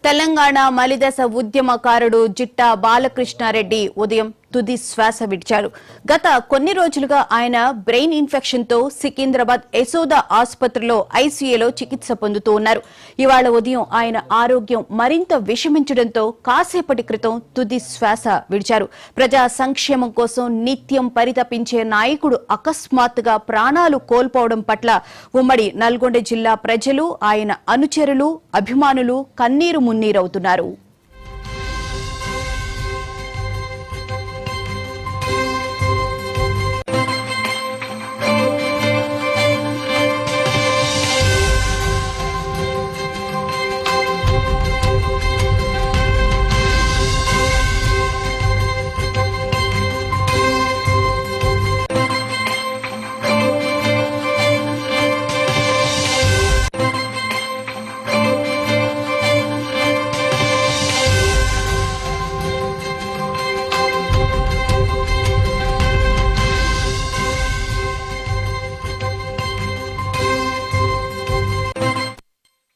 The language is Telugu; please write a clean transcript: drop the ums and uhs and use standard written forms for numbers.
తెలంగాణ మలిదశ ఉద్యమకారుడు జిట్టా బాలకృష్ణారెడ్డి ఉదయం తుది శ్వాస విడిచారు. గత కొన్ని రోజులుగా ఆయన బ్రెయిన్ ఇన్ఫెక్షన్ తో సికింద్రాబాద్ యశోద ఆసుపత్రిలో ఐసీయూలో చికిత్స పొందుతూ ఉన్నారు. ఇవాళ ఉదయం ఆయన ఆరోగ్యం మరింత విషమించడంతో కాసేపటి క్రితం తుది శ్వాస విడిచారు. ప్రజా సంక్షేమం కోసం నిత్యం పరితపించే నాయకుడు అకస్మాత్తుగా ప్రాణాలు కోల్పోవడం పట్ల ఉమ్మడి నల్గొండ జిల్లా ప్రజలు, ఆయన అనుచరులు, అభిమానులు కన్నీరు మున్నీరవుతున్నారు.